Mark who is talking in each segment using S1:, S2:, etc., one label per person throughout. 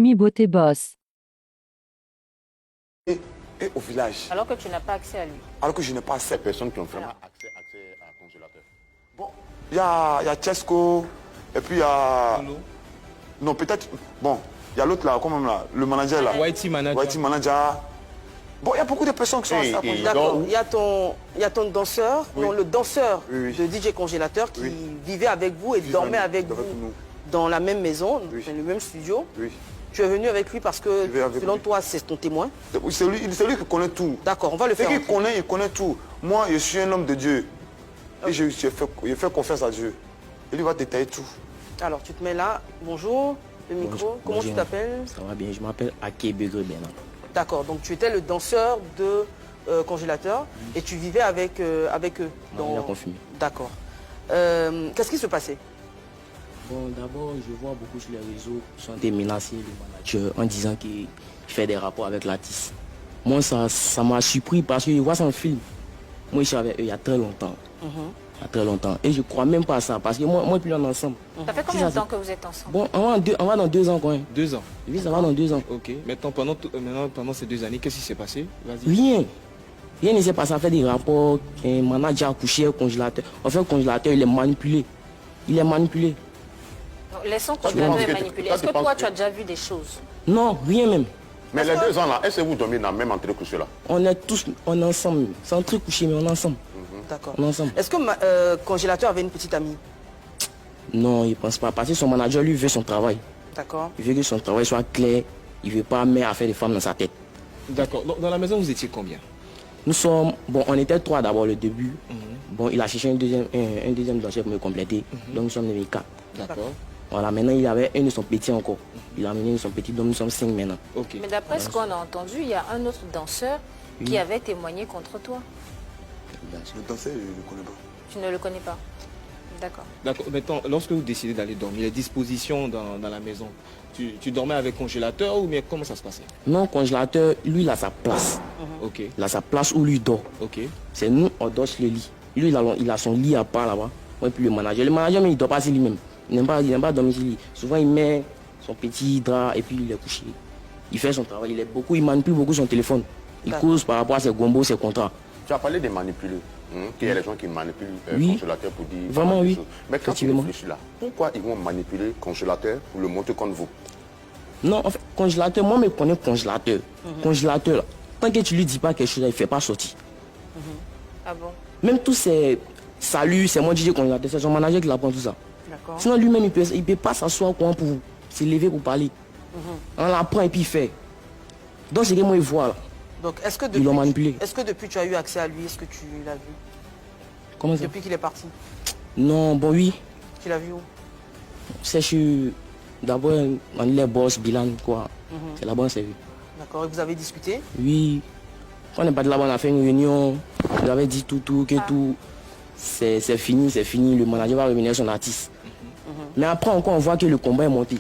S1: Mimi Beauté Boss.
S2: Et au village.
S3: Alors que tu n'as pas accès à lui.
S2: Alors que je n'ai pas assez.
S4: Ces personnes qui ont vraiment accès à congélateur.
S2: Bon, il y a Chesco, et puis il y a... Non, peut-être... Bon, il y a l'autre là, comment là, le manager là.
S5: Whitey Manager.
S2: Whitey Manager. Bon, il y a beaucoup de personnes qui sont à ça.
S6: D'accord, il y a ton danseur,
S2: Oui.
S6: non, le danseur
S2: Oui, oui.
S6: de DJ Congélateur qui
S2: Oui.
S6: vivait avec vous et dormait avec
S2: avec
S6: vous
S2: nous.
S6: dans la même maison,
S2: Oui.
S6: dans le même studio.
S2: Oui.
S6: Tu es venu avec lui parce que,
S2: Je vais avec
S6: selon
S2: lui.
S6: toi, c'est ton témoin.
S2: C'est lui qui connaît tout.
S6: D'accord, on va le
S2: C'est
S6: faire.
S2: qu'il connaît, il connaît tout. Moi, je suis un homme de Dieu. Et je fais confiance à Dieu. Et lui va détailler tout.
S6: Alors, tu te mets là. Bonjour, le micro.
S7: Bonjour.
S6: Comment tu t'appelles?
S7: Ça va bien, je m'appelle Ake Begre Bernard.
S6: D'accord, donc tu étais le danseur de Congélateur et tu vivais avec eux.
S7: Non, il a confirmé.
S6: D'accord. Qu'est-ce qui se passait?
S7: Bon, d'abord, je vois beaucoup sur les réseaux qui sont des menacés, le manager, en disant qu'il fait des rapports avec l'artiste. Moi, ça m'a surpris parce que je vois son film. Moi, je suis avec eux il y a très longtemps. Il y a très longtemps. Et je crois même pas à ça parce que moi et puis on est ensemble.
S3: Ça fait combien de temps que vous êtes ensemble?
S7: Bon, on va dans 2 ans quand même.
S5: 2 ans.
S7: Oui, ça va dans 2 ans.
S5: Ok. Maintenant, pendant ces 2 années, qu'est-ce qui s'est passé? Vas-y.
S7: Rien. Rien ne s'est passé. Ça fait des rapports. Un manager a couché au congélateur. En fait, le congélateur, il est manipulé. Il est manipulé.
S3: Non, laissons
S4: Toi, tu
S3: congélateur
S4: penses
S3: et
S4: que-
S3: manipuler.
S4: toi,
S3: Est-ce
S4: tu
S3: que
S4: penses
S3: toi,
S4: que-
S3: tu as déjà vu des choses?
S7: Non, rien même.
S4: Mais les 2 ans là, est-ce que vous dormez dans le même entrecouché là?
S7: On est tous on est ensemble. C'est un truc couché, mais on est ensemble.
S6: D'accord.
S7: On est ensemble.
S6: Est-ce que Congélateur avait une petite amie?
S7: Non, il ne pense pas. Parce que son manager, lui, veut son travail.
S6: D'accord.
S7: Il veut que son travail soit clair. Il ne veut pas mettre affaire de femmes dans sa tête.
S5: D'accord. Dans la maison, vous étiez combien?
S7: Nous sommes... Bon, on était 3 d'abord le début. Bon, il a cherché un deuxième danseur pour me compléter. Donc nous sommes devenus 4.
S5: D'accord.
S7: Voilà, maintenant il avait un de son petit encore. Il a amené son petit, donc nous sommes 5 maintenant.
S5: Ok.
S3: Mais d'après ce qu'on a entendu, il y a un autre danseur qui avait témoigné contre toi.
S2: Le danseur, je ne le connais pas.
S3: Tu ne le connais pas? D'accord.
S5: D'accord. Maintenant, lorsque vous décidez d'aller dormir, les dispositions dans la maison, tu dormais avec congélateur ou bien comment ça se passait?
S7: Non, congélateur, lui, il a sa place.
S5: Ok.
S7: Il a sa place où lui dort.
S5: Ok.
S7: C'est nous, on dort sur le lit. Lui, il a son lit à part là-bas. Moi, et puis le manager. Le manager, mais il ne dort pas sur lui-même. Il n'aime pas dormir sur lui. Souvent, il met son petit drap et puis il est couché. Il fait son travail. Il manipule beaucoup son téléphone. Il cause par rapport à ses gombos, ses contrats.
S4: Tu as parlé des manipulés. Qu'il y a les gens qui manipulent
S7: Oui.
S4: congélateur pour dire...
S7: Vraiment,
S4: pas mal de
S7: oui.
S4: choses. Mais quand tu
S7: Effectivement.
S4: réfléchis là, pourquoi ils vont manipuler congélateur pour le monter contre vous?
S7: Non, en fait, congélateur, moi, je connais congélateur. Congélateur, là, tant que tu lui dis pas quelque chose, il ne fait pas sortir.
S3: Ah bon?
S7: Même tous ces saluts, c'est moi DJ congélateur, c'est son manager qui l'apprend tout ça.
S6: D'accord.
S7: Sinon, lui-même, il peut pas s'asseoir pour se lever pour parler. On l'apprend et puis il fait. Donc, c'est que moi, il voit là.
S6: Donc, est-ce que
S7: Ils l'ont manipulé.
S6: depuis tu as eu accès à lui? Est-ce que tu l'as vu?
S7: Comment ça?
S6: Depuis qu'il est parti?
S7: Non, bon, oui.
S6: Tu l'as vu où?
S7: C'est chez... D'abord, on est les boss, bilan, quoi. C'est là-bas, on s'est vu.
S6: D'accord. Et vous avez discuté?
S7: Oui. Quand on est pas de là-bas, on a fait une réunion. Vous avez dit tout, que tout. C'est fini, c'est fini. Le manager va revenir son artiste. Mais après, encore, on voit que le combat est monté.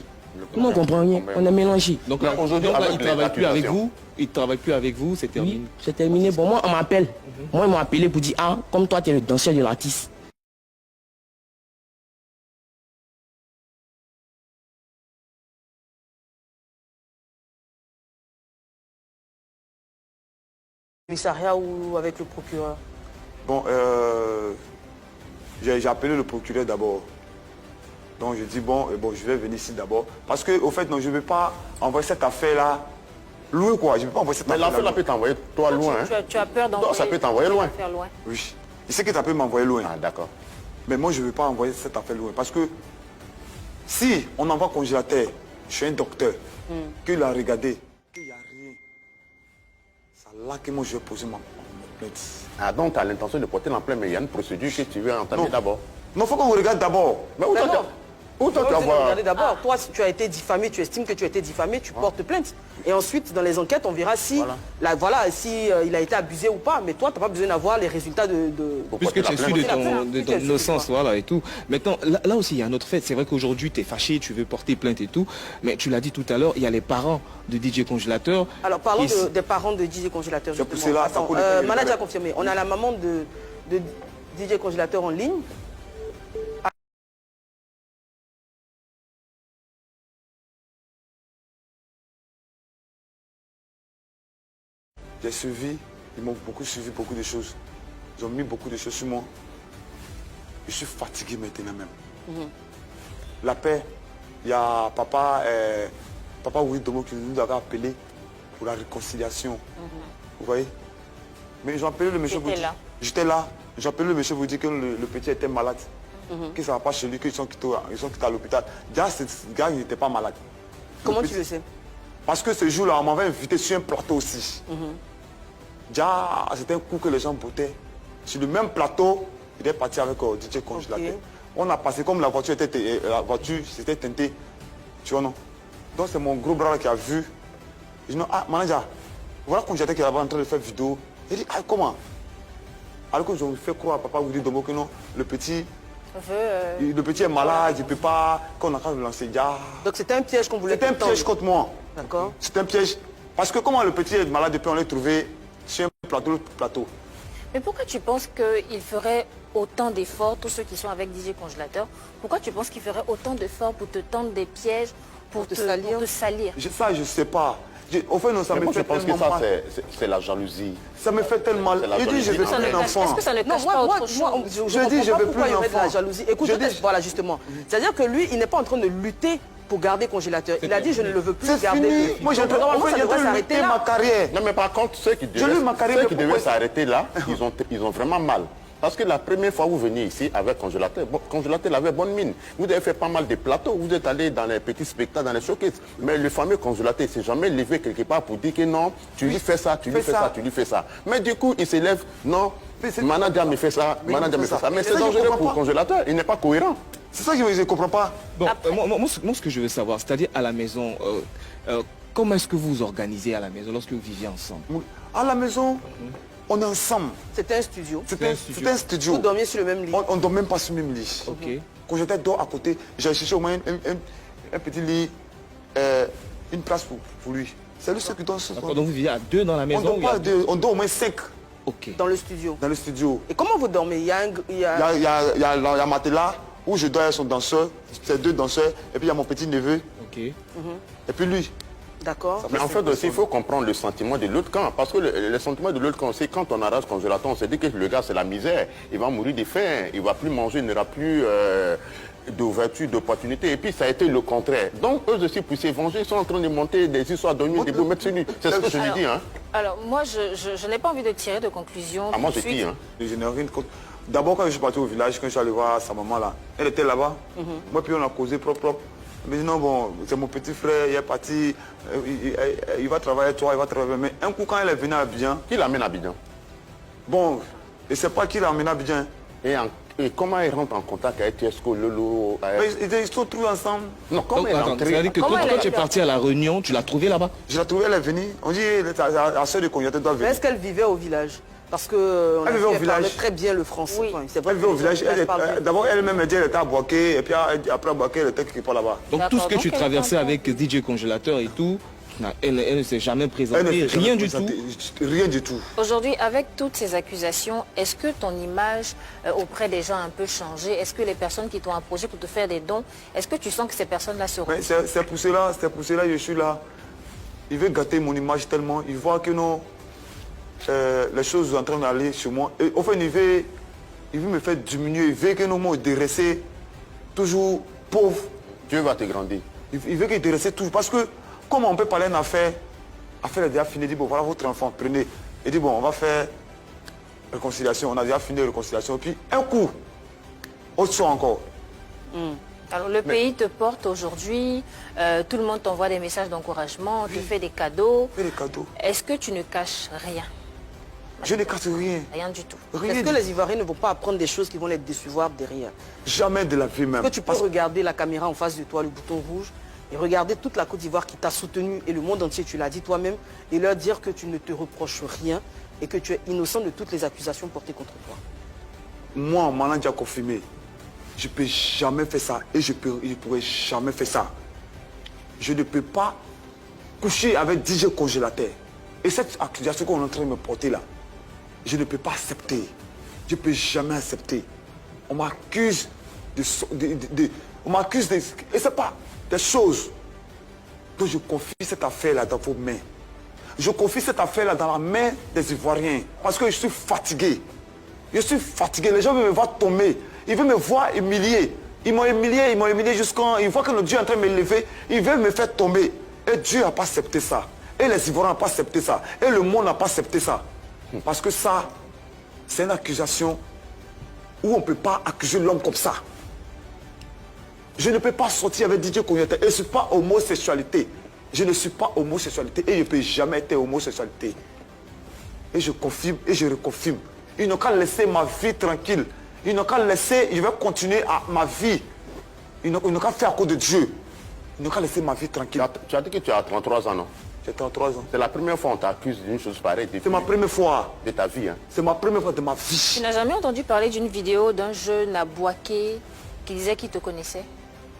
S7: Tout le monde comprend rien. On est mélangé.
S5: Donc
S4: Mais
S5: là,
S4: aujourd'hui,
S5: il
S4: avec
S5: ne
S4: les
S5: travaille plus avec
S4: accusations.
S5: vous. Il ne travaille plus avec vous, c'est terminé.
S7: Oui, c'est terminé. Bon, moi, on m'appelle. Moi, ils m'ont appelé pour dire, ah, comme toi, tu es le danseur de l'artiste.
S6: Commissariat ou avec le procureur?
S2: Bon, j'ai appelé le procureur d'abord. Donc je dis, bon, je vais venir ici d'abord. Parce que, au fait, non, je ne vais pas envoyer cette affaire-là loin, quoi. Je ne vais pas envoyer cette
S4: Mais
S2: affaire-là
S4: l'affaire là peut t'envoyer toi loin. Hein?
S3: Tu as peur d'envoyer...
S4: Non, ça peut t'envoyer loin.
S3: Faire loin.
S2: Oui. Il sait que ça peut m'envoyer loin.
S4: Ah d'accord.
S2: Mais moi, je ne veux pas envoyer cette affaire loin. Parce que si on envoie congélateur, je suis un docteur, qu'il a regardé, qu'il n'y a rien, c'est là que moi, je vais poser ma plainte.
S4: Ah donc tu as l'intention de porter l'emploi, mais il y a une procédure que tu veux entamer
S2: Non.
S4: d'abord.
S2: Non, il faut qu'on regarde d'abord.
S4: Mais où
S6: Mais
S4: toi,
S6: non.
S4: où toi tu vas voir?
S6: Regardez d'abord, toi, si tu as été diffamé, tu estimes que tu as été diffamé, tu portes plainte. Et ensuite, dans les enquêtes, on verra si, il a été abusé ou pas. Mais toi, tu n'as pas besoin d'avoir les résultats de...
S5: Puisque tu es sûr de
S6: Tu
S5: ton
S6: es sûr,
S5: innocence,
S6: quoi.
S5: voilà, et tout. Maintenant, là aussi, il y a un autre fait. C'est vrai qu'aujourd'hui, tu es fâché, tu veux porter plainte et tout. Mais tu l'as dit tout à l'heure, il y a les parents de DJ Congélateur.
S6: Alors, parlons
S5: Et-
S6: des parents de DJ Congélateur.
S2: J'ai poussé
S6: justement.
S2: là, ça
S6: Attends,
S2: coule le premier
S6: manager
S2: problème.
S6: confirmé. On a la maman de DJ Congélateur en ligne.
S2: J'ai suivi, ils m'ont beaucoup suivi beaucoup de choses. Ils ont mis beaucoup de choses sur moi. Je suis fatigué maintenant même. La paix, il y a papa Willy Domo qui nous avait appelé pour la réconciliation. Vous voyez? Mais j'ai appelé le monsieur pour dire. J'étais là. J'ai appelé le monsieur pour dire que le petit était malade. Que ça ne va pas chez lui, qu'ils sont quittés à l'hôpital. Déjà, ce gars, il n'était pas malade.
S6: Comment tu le sais?
S2: Parce que ce jour-là, on m'avait invité sur un plateau aussi. Déjà, c'était un coup que les gens bottaient. Sur le même plateau, il est parti avec DJ Congélateur. On a passé comme la voiture s'était teintée. Tu vois, non? Donc c'est mon gros bras qui a vu. Il dit non, ah, manager, voilà Congélateur qui est là-bas en train de faire vidéo. Il dit, ah, comment? Alors que je me fais croire à papa Willy Domo que non, le petit est malade, il ne peut pas, qu'on a qu'à le lancer.
S6: Donc c'était un piège qu'on voulait.
S2: C'était un piège contre moi.
S6: D'accord.
S2: C'était un piège. Parce que comment le petit est malade depuis on l'a trouvé sur un plateau.
S3: Mais pourquoi tu penses qu'il ferait autant d'efforts, tous ceux qui sont avec DJ Congélateur, pourquoi tu penses qu'il ferait autant d'efforts pour te tendre des pièges, pour te salir?
S2: Ça, je ne sais pas. Au fait, non, ça me fait tellement mal.
S4: C'est la jalousie.
S2: Ça me fait tellement mal. Il dit, je veux plus d'enfant.
S3: Est-ce que ça ne cache pas autre chose?
S2: Je dis, je veux plus d'enfant.
S6: La jalousie. Écoute, voilà, justement. C'est-à-dire que lui, il n'est pas en train de lutter pour garder Congélateur. Il a dit, je ne le veux plus garder.
S2: C'est fini. Moi, j'ai arrêté ma carrière.
S4: Non, mais par contre, ceux qui devaient s'arrêter là, ils ont vraiment mal. Parce que la première fois que vous veniez ici avec Congélateur, Congélateur avait bonne mine. Vous avez fait pas mal de plateaux, vous êtes allé dans les petits spectacles, dans les showcases. Mais le fameux Congélateur, il ne s'est jamais levé quelque part pour dire que non, tu lui fais ça, tu lui fais ça, tu lui fais ça. Mais du coup, il se lève, non, manager me fait ça, manager me fait ça. Mais c'est dangereux pour Congélateur, il n'est pas cohérent.
S2: C'est ça que je ne comprends pas.
S5: Bon, moi, ce que je veux savoir, c'est-à-dire à la maison, comment est-ce que vous vous organisez à la maison lorsque vous vivez ensemble?
S2: À la maison, on est ensemble.
S6: C'était un studio.
S2: C'était un studio.
S6: Vous dormiez sur le même lit.
S2: On ne dort même pas sur le même lit.
S5: Ok.
S2: Quand j'étais dehors à côté, j'ai cherché au moins un petit lit, une place pour lui. C'est lui ce qui dort.
S5: Donc vous vivez à deux dans la maison?
S2: On dort au moins 5.
S5: Ok.
S6: Dans le studio.
S2: Dans le studio.
S6: Et comment vous dormez? Il y a
S2: un matelas où je dors avec son danseur, c'est 2 danseurs, et puis il y a mon petit neveu.
S5: Ok.
S2: Et puis lui.
S6: D'accord.
S4: Mais en fait aussi, il faut comprendre le sentiment de l'autre camp. Parce que le sentiment de l'autre camp, c'est quand on arrache Congélateur, on se dit que le gars, c'est la misère. Il va mourir de faim, il ne va plus manger, il n'aura plus d'ouverture, d'opportunité. Et puis, ça a été le contraire. Donc, eux aussi, pour se venger, ils sont en train de monter des histoires de nuit, des beaux mettre sur lui. C'est ce que je lui dis. Hein.
S3: Alors, moi, je n'ai pas envie de tirer de conclusion.
S4: Ah, moi, je dis. Hein.
S2: Je n'ai rien contre. D'abord, quand je suis parti au village, quand je suis allé voir sa maman là, elle était là-bas. Moi, puis on a causé propre. Mais non, bon, c'est mon petit frère, il est parti, il va travailler avec toi, il va travailler. Mais un coup, quand elle est venue à Abidjan...
S4: Qui l'amène à Abidjan?
S2: Bon, je ne sais pas qui l'amène à Abidjan.
S4: Et comment il rentre en contact avec Tiesco, Lolo
S2: Ils sont trouvés ensemble.
S4: Non, comment elle est entrée?
S5: C'est-à-dire que quand tu es parti à la Réunion, tu l'as trouvé là-bas?
S2: Je l'ai trouvée, elle est venue. On dit, la soeur de Congélateur doit venir.
S6: Est-ce qu'elle vivait au village? Parce que elle parlait très bien le français.
S3: Oui.
S6: Enfin,
S2: elle vivait au village. D'abord, elle-même, elle dit qu'elle était à Boaké, et puis après à Boaké, elle était quelque part là-bas.
S5: Donc tout ce que tu traversais avec DJ Congélateur et tout, elle ne s'est jamais présentée, rien du tout.
S2: Rien du tout.
S3: Aujourd'hui, avec toutes ces accusations, est-ce que ton image auprès des gens a un peu changé? Est-ce que les personnes qui t'ont approché pour te faire des dons, est-ce que tu sens que ces personnes-là se retrouvent?
S2: C'est pour cela que je suis là. Il veut gâter mon image tellement. Il voit que non, les choses sont en train d'aller sur moi. Et, au fait, il veut me faire diminuer. Il veut que nous me dresser toujours pauvre.
S4: Dieu va te grandir.
S2: Il veut que je dresse toujours. Parce que comment on peut parler d'une affaire est déjà finie, il dit bon voilà votre enfant, prenez. Il dit bon on va faire réconciliation, on a déjà fini la réconciliation. Et puis un coup, autre chose encore.
S3: Alors le pays te porte aujourd'hui, tout le monde t'envoie des messages d'encouragement, tu fais des cadeaux.
S2: Fais des cadeaux.
S3: Est-ce que tu ne caches rien?
S2: Je ne cache rien.
S3: Rien du tout.
S6: Est-ce que les Ivoiriens ne vont pas apprendre des choses qui vont les décevoir derrière?
S2: Jamais de la vie même.
S6: Est-ce que tu peux regarder la caméra en face de toi, le bouton rouge, et regarder toute la Côte d'Ivoire qui t'a soutenu et le monde entier, tu l'as dit toi-même, et leur dire que tu ne te reproches rien et que tu es innocent de toutes les accusations portées contre toi?
S2: Moi, Malanja confirmé, je ne peux jamais faire ça et je ne pourrais jamais faire ça. Je ne peux pas coucher avec DJ Congélateur. Et cette accusation qu'on est en train de me porter là, je ne peux pas accepter. Je ne peux jamais accepter. On m'accuse on m'accuse de... Et ce n'est pas des choses dont je confie cette affaire-là dans vos mains. je confie cette affaire-là dans la main des Ivoiriens. Parce que je suis fatigué. Je suis fatigué. Les gens veulent me voir tomber. Ils veulent me voir humilié. Ils m'ont humilié jusqu'à... Ils voient que le Dieu est en train de me lever. Ils veulent me faire tomber. Et Dieu n'a pas accepté ça. Et les Ivoiriens n'ont pas accepté ça. Et le monde n'a pas accepté ça. Parce que ça, c'est une accusation où on ne peut pas accuser l'homme comme ça. Je ne peux pas sortir avec Didier Cognaté. Et je ne suis pas homosexualité. Je ne suis pas homosexualité. Et je ne peux jamais être homosexualité. Et je confirme et je reconfirme. Ils n'ont qu'à laisser ma vie tranquille. Ils n'ont qu'à laisser, je vais continuer à ma vie. Ils n'ont qu'à faire à cause de Dieu. Ils n'ont qu'à laisser ma vie tranquille.
S4: Tu as dit que tu as 33 ans, non?
S2: J'ai 33 ans.
S4: C'est la première fois qu'on t'accuse d'une chose pareille.
S2: C'est ma première fois.
S4: De ta vie. Hein.
S2: C'est ma première fois de ma vie.
S3: Tu n'as jamais entendu parler d'une vidéo d'un jeune à Boaké qui disait qu'il te connaissait?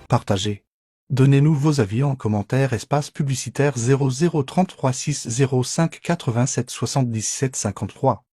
S1: Partagez. Donnez-nous vos avis en commentaire espace publicitaire 0033 605 87 77 53.